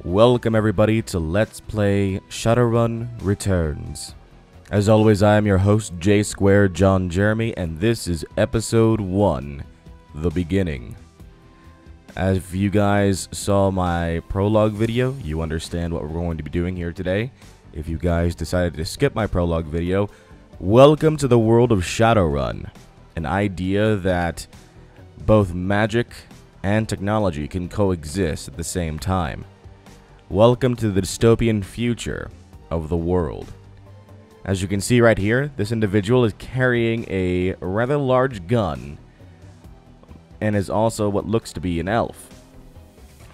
Welcome everybody to Let's Play Shadowrun Returns. As always, I am your host, J Squared John Jeremy, and this is episode 1, The Beginning. As if you guys saw my prologue video, you understand what we're going to be doing here today. If you guys decided to skip my prologue video, welcome to the world of Shadowrun, an idea that both magic and technology can coexist at the same time. Welcome to the dystopian future of the world. As you can see right here, this individual is carrying a rather large gun and is also what looks to be an elf.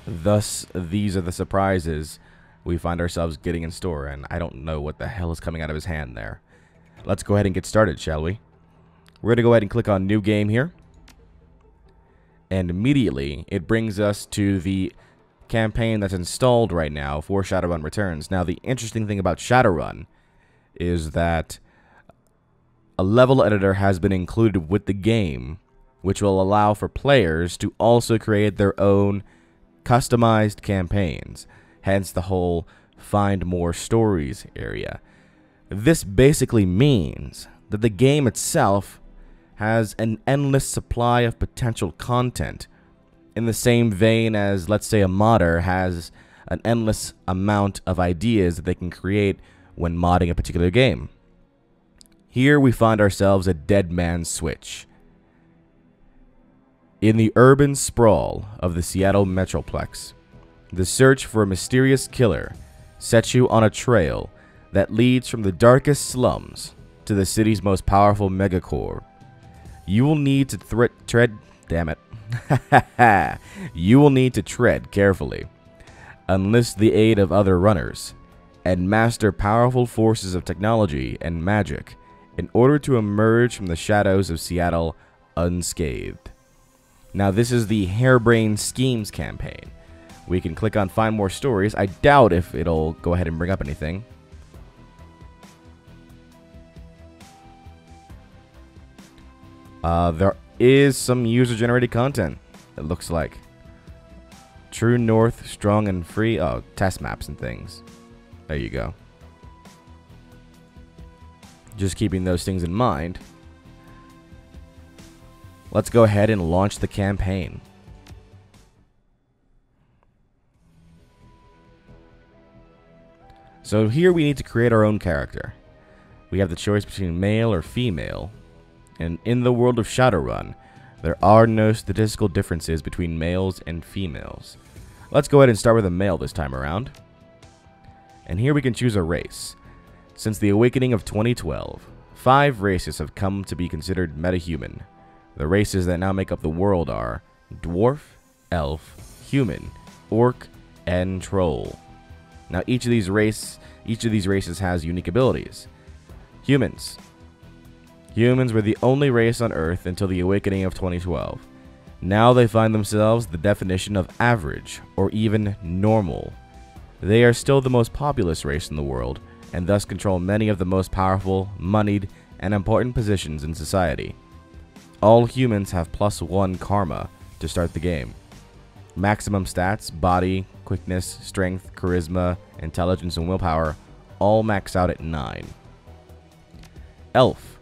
Thus, these are the surprises we find ourselves getting in store, and I don't know what the hell is coming out of his hand there. Let's go ahead and get started, shall we? We're going to go ahead and click on New Game here. And immediately, it brings us to the campaign that's installed right now for Shadowrun Returns. Now, the interesting thing about Shadowrun is that a level editor has been included with the game, which will allow for players to also create their own customized campaigns, hence the whole find more stories area. This basically means that the game itself has an endless supply of potential content, in the same vein as, let's say, a modder has an endless amount of ideas that they can create when modding a particular game. Here we find ourselves at Dead Man's Switch. In the urban sprawl of the Seattle Metroplex, the search for a mysterious killer sets you on a trail that leads from the darkest slums to the city's most powerful megacore. You will need to You will need to tread carefully, enlist the aid of other runners, and master powerful forces of technology and magic in order to emerge from the shadows of Seattle unscathed. Now, this is the Harebrained Schemes campaign. We can click on Find More Stories. I doubt if it'll go ahead and bring up anything. There is some user-generated content, it looks like. True North, Strong and Free. Oh, test maps and things. There you go. Just keeping those things in mind. Let's go ahead and launch the campaign. So here we need to create our own character. We have the choice between male or female. And in the world of Shadowrun, there are no statistical differences between males and females. Let's go ahead and start with a male this time around. And here we can choose a race. Since the awakening of 2012, 5 races have come to be considered metahuman. The races that now make up the world are dwarf, elf, human, orc, and troll. Now each of these races has unique abilities. Humans. Humans were the only race on Earth until the awakening of 2012. Now they find themselves the definition of average, or even normal. They are still the most populous race in the world, and thus control many of the most powerful, moneyed, and important positions in society. All humans have +1 karma to start the game. Maximum stats, body, quickness, strength, charisma, intelligence, and willpower all max out at 9. Elf.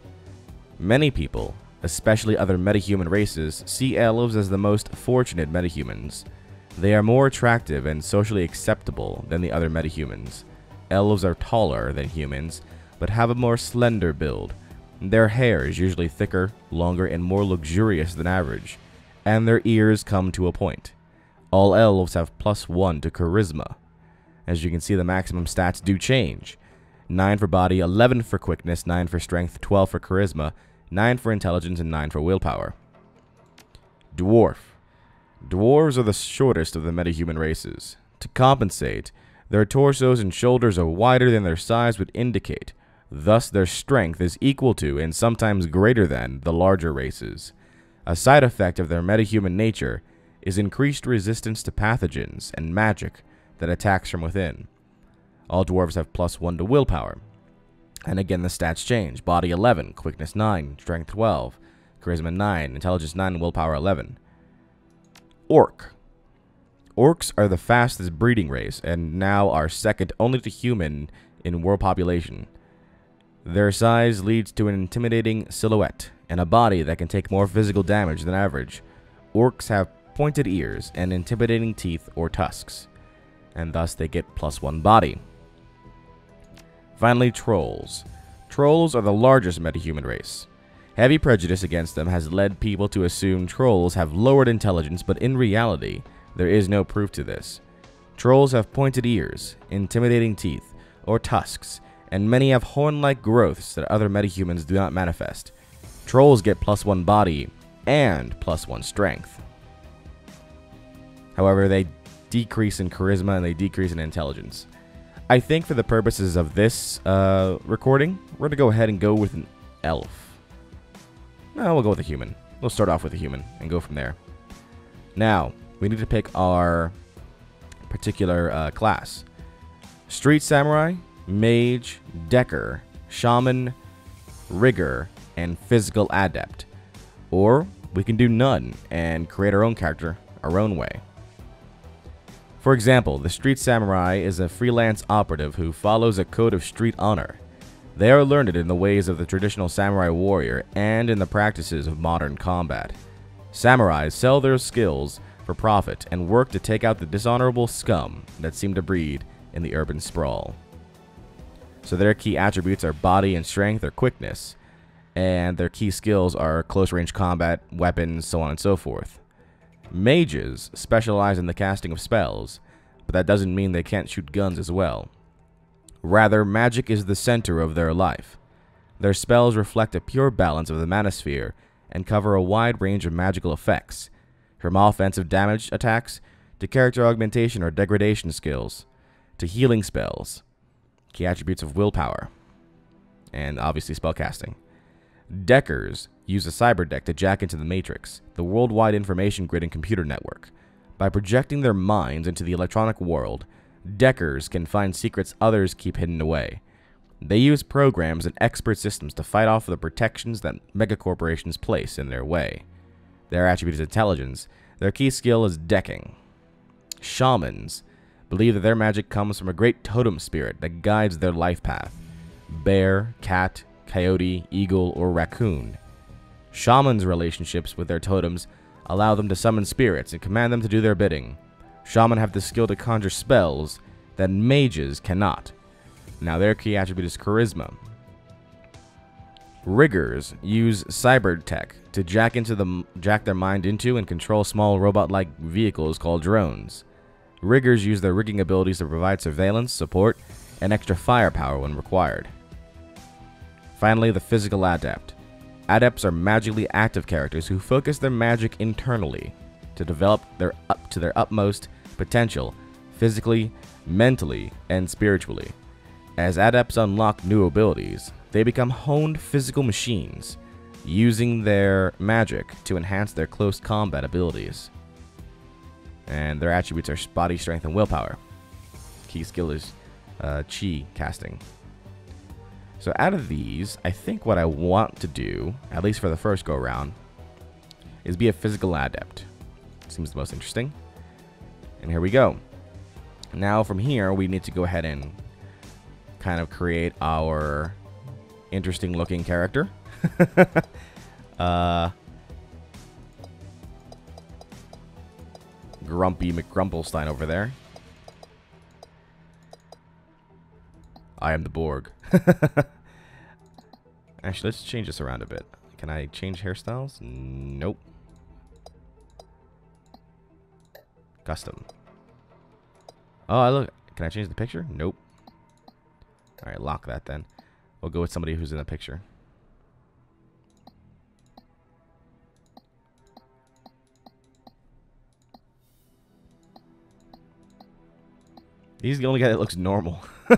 Many people, especially other metahuman races, see elves as the most fortunate metahumans. They are more attractive and socially acceptable than the other metahumans. Elves are taller than humans, but have a more slender build. Their hair is usually thicker, longer, and more luxurious than average, and their ears come to a point. All elves have +1 to charisma. As you can see, the maximum stats do change. 9 for body, 11 for quickness, 9 for strength, 12 for charisma, 9 for intelligence, and 9 for willpower. Dwarf. Dwarves are the shortest of the metahuman races. To compensate, their torsos and shoulders are wider than their size would indicate. Thus, their strength is equal to, and sometimes greater than, the larger races. A side effect of their metahuman nature is increased resistance to pathogens and magic that attacks from within. All dwarves have +1 to willpower. And again, the stats change. Body 11, quickness 9, strength 12, charisma 9, intelligence 9, and willpower 11. Orc. Orcs are the fastest breeding race, and now are second only to human in world population. Their size leads to an intimidating silhouette, and a body that can take more physical damage than average. Orcs have pointed ears and intimidating teeth or tusks, and thus they get +1 body. Finally, trolls. Trolls are the largest metahuman race. Heavy prejudice against them has led people to assume trolls have lowered intelligence, but in reality, there is no proof to this. Trolls have pointed ears, intimidating teeth, or tusks, and many have horn-like growths that other metahumans do not manifest. Trolls get +1 body and +1 strength. However, they decrease in charisma and they decrease in intelligence. I think for the purposes of this recording, we're going to go ahead and go with an elf. No, we'll go with a human. We'll start off with a human and go from there. Now, we need to pick our particular class. Street Samurai, Mage, Decker, Shaman, Rigger, and Physical Adept. Or we can do none and create our own character our own way. For example, the Street Samurai is a freelance operative who follows a code of street honor. They are learned in the ways of the traditional samurai warrior and in the practices of modern combat. Samurais sell their skills for profit and work to take out the dishonorable scum that seem to breed in the urban sprawl. So their key attributes are body and strength or quickness, and their key skills are close range combat, weapons, so on and so forth. Mages specialize in the casting of spells, but that doesn't mean they can't shoot guns as well. Rather, magic is the center of their life. Their spells reflect a pure balance of the manosphere and cover a wide range of magical effects, from offensive damage attacks to character augmentation or degradation skills, to healing spells, key attributes of willpower, and obviously spellcasting. Deckers use a cyber deck to jack into the Matrix, the worldwide information grid and computer network. By projecting their minds into the electronic world, Deckers can find secrets others keep hidden away. They use programs and expert systems to fight off the protections that megacorporations place in their way. Their attribute is intelligence. Their key skill is decking. Shamans believe that their magic comes from a great totem spirit that guides their life path. Bear, cat, coyote, eagle, or raccoon. Shamans' relationships with their totems allow them to summon spirits and command them to do their bidding. Shaman have the skill to conjure spells that mages cannot. Now their key attribute is charisma. Riggers use cyber tech to jack their mind into and control small robot-like vehicles called drones. Riggers use their rigging abilities to provide surveillance, support, and extra firepower when required. Finally, the physical adept. Adepts are magically active characters who focus their magic internally to develop to their utmost potential, physically, mentally, and spiritually. As adepts unlock new abilities, they become honed physical machines, using their magic to enhance their close combat abilities. And their attributes are body strength and willpower. Key skill is chi casting. So out of these, I think what I want to do, at least for the first go around, is be a physical adept. Seems the most interesting. And here we go. Now from here, we need to go ahead and kind of create our interesting looking character. Grumpy McGrumplestein over there. I am the Borg. Actually, let's change this around a bit. Can I change hairstyles? Nope. Custom. Oh, look. Can I change the picture? Nope. Alright, lock that then. We'll go with somebody who's in the picture. He's the only guy that looks normal. I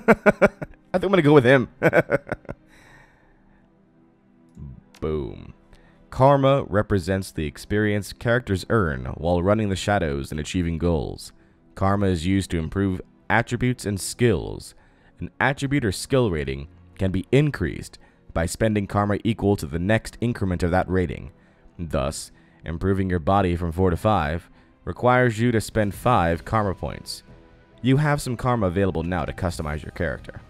think I'm going to go with him. Boom. Karma represents the experience characters earn while running the shadows and achieving goals. Karma is used to improve attributes and skills. An attribute or skill rating can be increased by spending karma equal to the next increment of that rating. Thus, improving your body from 4 to 5 Requires you to spend 5 karma points. You have some karma available now to customize your character.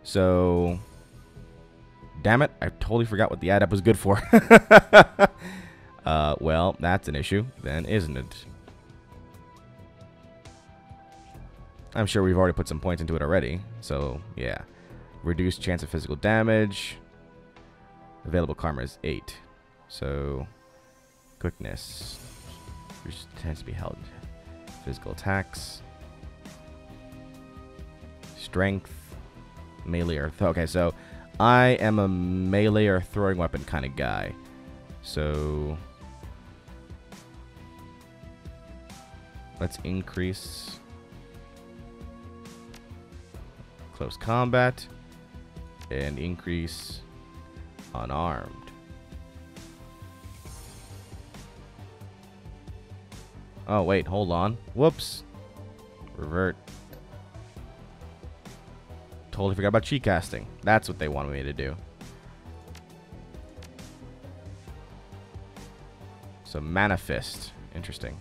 So, damn it, I totally forgot what the add-up was good for. Well, that's an issue, then, isn't it? I'm sure we've already put some points into it already, so, yeah. Reduced chance of physical damage. Available karma is 8. So, quickness, which tends to be held. Physical attacks. Strength. Melee or... okay, so I am a melee or throwing weapon kind of guy. So, let's increase close combat and increase unarmed. Oh, wait, hold on. Whoops. Revert. Totally forgot about cheat casting. That's what they wanted me to do. So, Manifest. Interesting.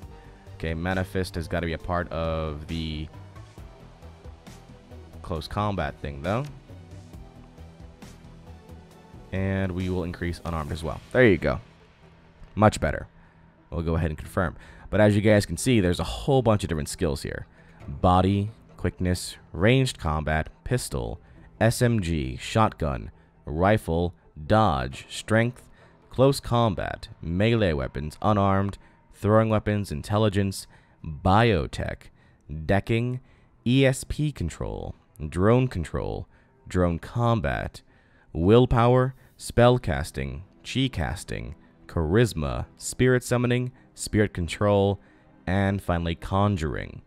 Okay, Manifest has got to be a part of the close combat thing, though. And we will increase unarmed as well. There you go. Much better. We'll go ahead and confirm. But as you guys can see, there's a whole bunch of different skills here. Body, quickness, ranged combat, pistol, SMG, shotgun, rifle, dodge, strength, close combat, melee weapons, unarmed, throwing weapons, intelligence, biotech, decking, ESP control, drone combat, willpower, spellcasting, chi casting, charisma, spirit summoning, spirit control, and finally conjuring.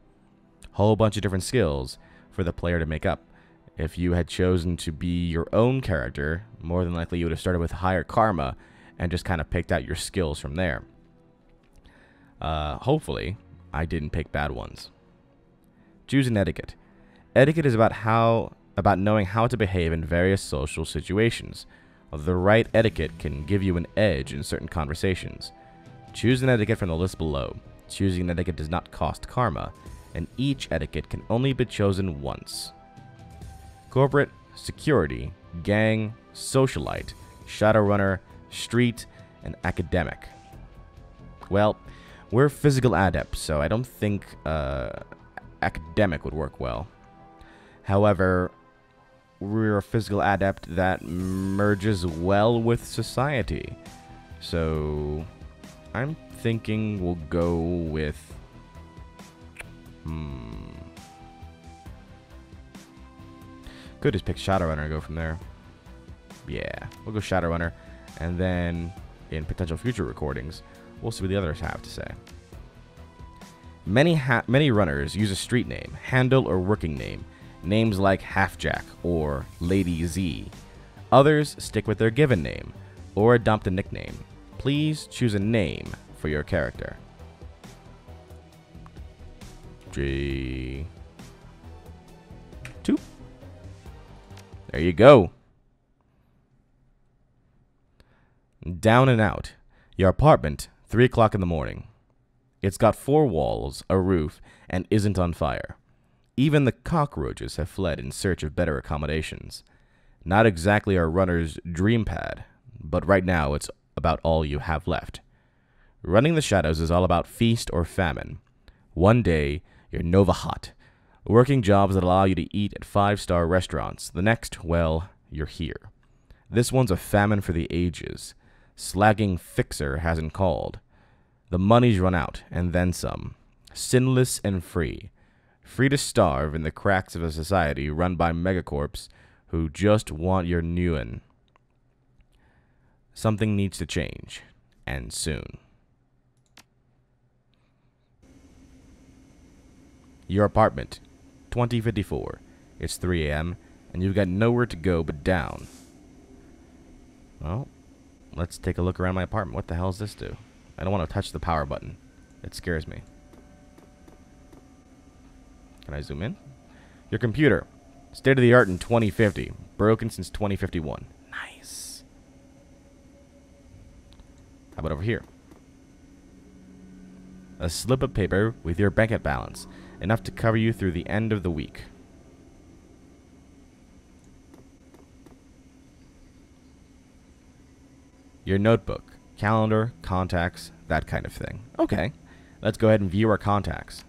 Whole bunch of different skills for the player to make up. If you had chosen to be your own character, more than likely you would have started with higher karma and just kind of picked out your skills from there. Hopefully, I didn't pick bad ones. Choosing etiquette. Etiquette is about knowing how to behave in various social situations. The right etiquette can give you an edge in certain conversations. Choose an etiquette from the list below. Choosing an etiquette does not cost karma, and each etiquette can only be chosen once. Corporate, security, gang, socialite, shadowrunner, street, and academic. Well, we're physical adepts, so I don't think academic would work well. However, we're a physical adept that merges well with society. So, I'm thinking we'll go with... Could just pick Shadowrunner and go from there. Yeah, we'll go Shadowrunner. And then, in potential future recordings, we'll see what the others have to say. Many runners use a street name, handle, or working name. Names like Halfjack or Lady Z. Others stick with their given name or adopt a nickname. Please choose a name for your character. J2. There you go. Down and out. Your apartment, 3 o'clock in the morning. It's got 4 walls, a roof, and isn't on fire. Even the cockroaches have fled in search of better accommodations. Not exactly our runner's dream pad, but right now it's about all you have left. Running the shadows is all about feast or famine. One day, you're Nova Hot, working jobs that allow you to eat at 5-star restaurants. The next, well, you're here. This one's a famine for the ages. Slagging fixer hasn't called. The money's run out, and then some. Sinless and free. Free to starve in the cracks of a society run by megacorps who just want your newin. Something needs to change, and soon. Your apartment, 2054. It's 3 a.m., and you've got nowhere to go but down. Well, let's take a look around my apartment. What the hell does this do? I don't want to touch the power button. It scares me. Can I zoom in? Your computer. State of the art in 2050. Broken since 2051. Nice. How about over here? A slip of paper with your bank balance, enough to cover you through the end of the week. Your notebook, calendar, contacts, that kind of thing. Okay, let's go ahead and view our contacts.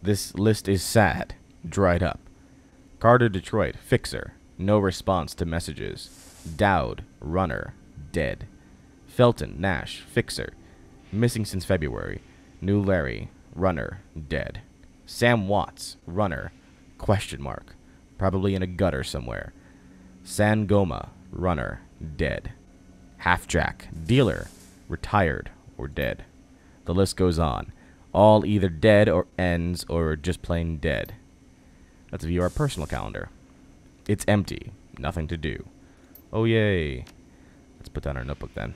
This list is sad, dried up. Carter Detroit, fixer, no response to messages. Dowd, runner, dead. Felton, Nash, fixer, missing since February. New Larry, runner, dead. Sam Watts, runner, question mark, probably in a gutter somewhere. Sangoma, runner, dead. Half Jack, dealer, retired or dead. The list goes on. All either dead or ends or just plain dead. Let's view our personal calendar. It's empty. Nothing to do. Oh, yay. Let's put down our notebook then.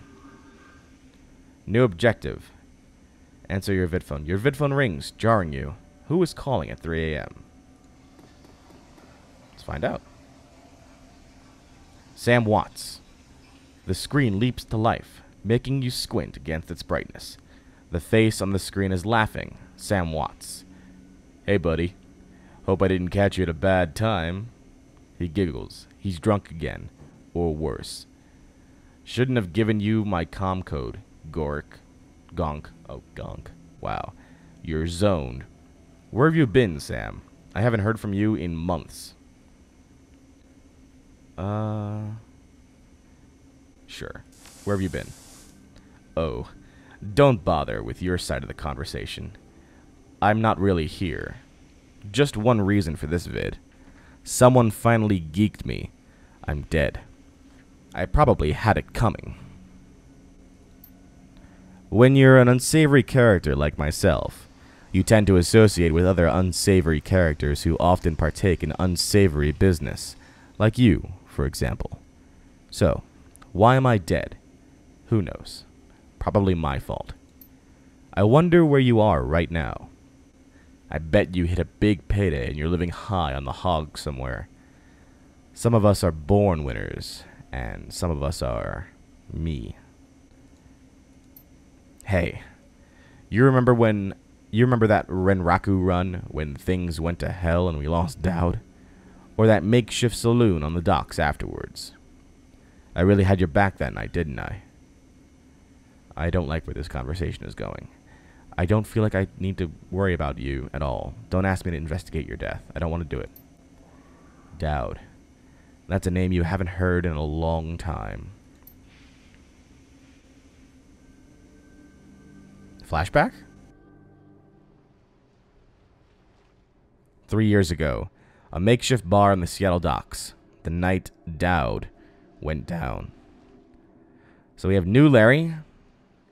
New objective. Answer your vidphone. Your vidphone rings, jarring you. Who is calling at 3 a.m.? Let's find out. Sam Watts. The screen leaps to life, making you squint against its brightness. The face on the screen is laughing. Sam Watts. Hey, buddy. Hope I didn't catch you at a bad time. He giggles. He's drunk again. Or worse. Shouldn't have given you my comm code. Gork. Gonk. Oh, gonk. Wow. You're zoned. Where have you been, Sam? I haven't heard from you in months. Sure. Where have you been? Oh, don't bother with your side of the conversation. I'm not really here. Just one reason for this vid. Someone finally geeked me. I'm dead. I probably had it coming. When you're an unsavory character like myself, you tend to associate with other unsavory characters who often partake in unsavory business, like you, for example. So, why am I dead? Who knows? Probably my fault. I wonder where you are right now. I bet you hit a big payday and you're living high on the hog somewhere. Some of us are born winners, and some of us are me. Hey, you remember that Renraku run when things went to hell and we lost Dowd? Or that makeshift saloon on the docks afterwards? I really had your back that night, didn't I? I don't like where this conversation is going. I don't feel like I need to worry about you at all. Don't ask me to investigate your death. I don't want to do it. Dowd. That's a name you haven't heard in a long time. Flashback? 3 years ago, a makeshift bar in the Seattle docks. The night Dowd went down. So we have New Larry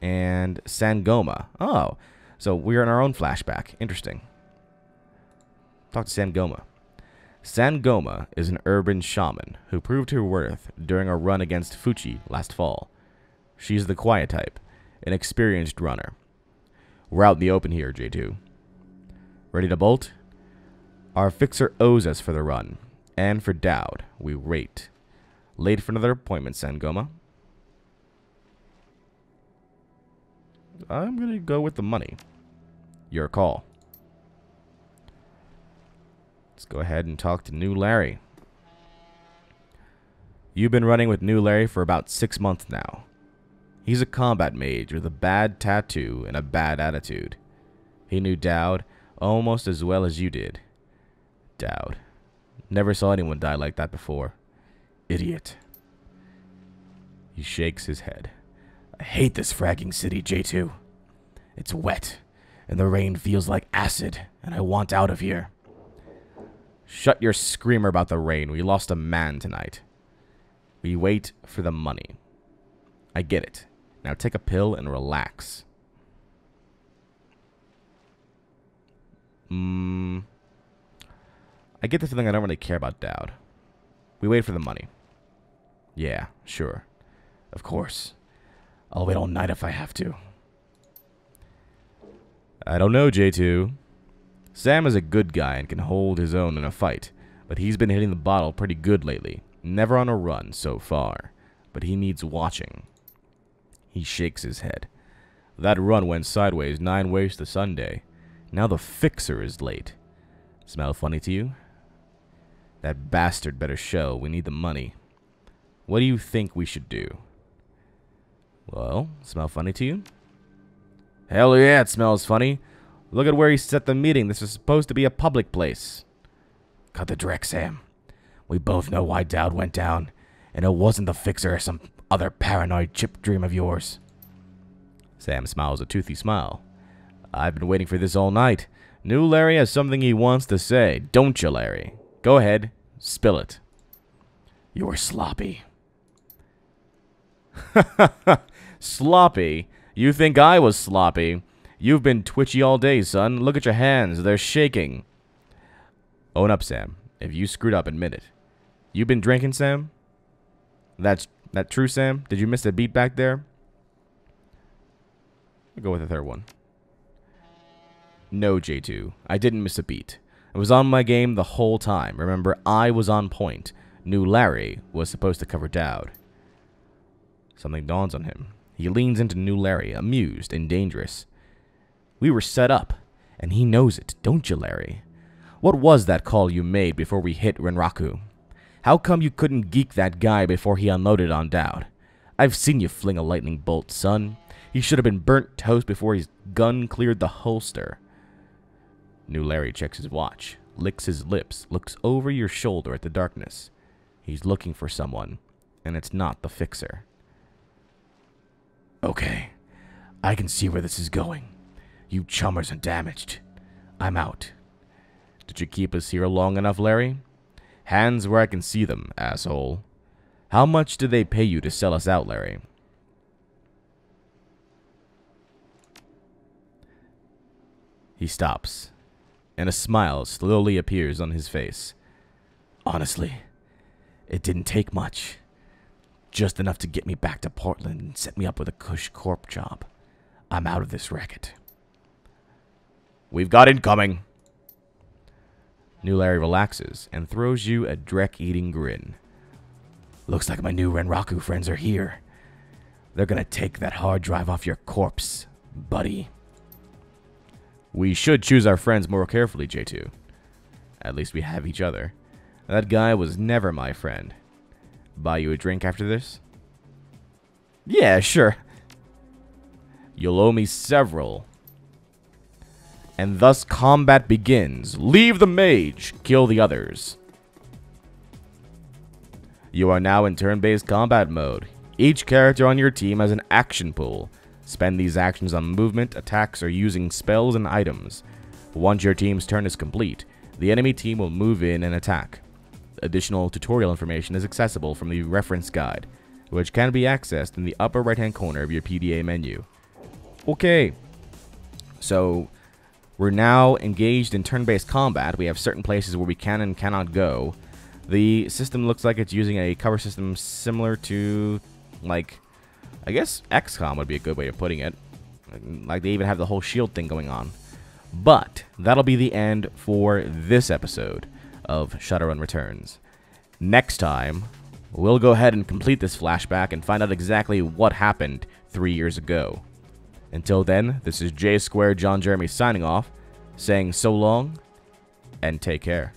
and Sangoma. Oh, so we're in our own flashback. Interesting. Talk to Sangoma. Sangoma is an urban shaman who proved her worth during a run against Fuchi last fall. She's the quiet type, an experienced runner. We're out in the open here, J2. Ready to bolt? Our fixer owes us for the run, and for Dowd, we rate. Late for another appointment, Sangoma. I'm going to go with the money. Your call. Let's go ahead and talk to New Larry. You've been running with New Larry for about 6 months now. He's a combat mage with a bad tattoo and a bad attitude. He knew Dowd almost as well as you did. Dowd. Never saw anyone die like that before. Idiot. He shakes his head. I hate this fragging city, J2. It's wet, and the rain feels like acid, and I want out of here. Shut your screamer about the rain. We lost a man tonight. We wait for the money. I get it. Now take a pill and relax. I get the feeling I don't really care about Dowd. We wait for the money. Yeah, sure. Of course. I'll wait all night if I have to. I don't know, J2. Sam is a good guy and can hold his own in a fight, but he's been hitting the bottle pretty good lately. Never on a run so far, but he needs watching. He shakes his head. That run went sideways 9 ways to Sunday. Now the fixer is late. Smell funny to you? That bastard better show. We need the money. What do you think we should do? Well, smell funny to you? Hell yeah, it smells funny. Look at where he set the meeting. This was supposed to be a public place. Cut the dreck, Sam. We both know why Dowd went down, and it wasn't the fixer or some other paranoid chip dream of yours. Sam smiles a toothy smile. I've been waiting for this all night. New Larry has something he wants to say. Don't you, Larry? Go ahead. Spill it. You're sloppy. Sloppy? You think I was sloppy? You've been twitchy all day, son. Look at your hands. They're shaking. Own up, Sam. If you screwed up, admit it. You been drinking, Sam? That true, Sam? Did you miss a beat back there? I'll go with the third one. No, J2. I didn't miss a beat. I was on my game the whole time. Remember, I was on point. New Larry was supposed to cover Dowd. Something dawns on him. He leans into New Larry, amused and dangerous. We were set up, and he knows it, don't you, Larry? What was that call you made before we hit Renraku? How come you couldn't geek that guy before he unloaded on Dowd? I've seen you fling a lightning bolt, son. He should have been burnt toast before his gun cleared the holster. New Larry checks his watch, licks his lips, looks over your shoulder at the darkness. He's looking for someone, and it's not the fixer. Okay, I can see where this is going. You chummers are damaged. I'm out. Did you keep us here long enough, Larry? Hands where I can see them, asshole. How much did they pay you to sell us out, Larry? He stops, and a smile slowly appears on his face. Honestly, it didn't take much. Just enough to get me back to Portland and set me up with a cush corp job. I'm out of this racket. We've got incoming. New Larry relaxes and throws you a dreck-eating grin. Looks like my new Renraku friends are here. They're gonna take that hard drive off your corpse, buddy. We should choose our friends more carefully, J2. At least we have each other. That guy was never my friend. Buy you a drink after this? Yeah, sure. You'll owe me several. And thus combat begins. Leave the mage, kill the others. You are now in turn-based combat mode. Each character on your team has an action pool. Spend these actions on movement, attacks, or using spells and items. Once your team's turn is complete, the enemy team will move in and attack. Additional tutorial information is accessible from the reference guide, which can be accessed in the upper right-hand corner of your PDA menu. Okay, so we're now engaged in turn-based combat. We have certain places where we can and cannot go. The system looks like it's using a cover system similar to, like, I guess XCOM would be a good way of putting it. Like, they even have the whole shield thing going on. But that'll be the end for this episode of Shadowrun Returns. Next time, we'll go ahead and complete this flashback and find out exactly what happened 3 years ago. Until then, this is J Square John Jeremy signing off, saying so long, and take care.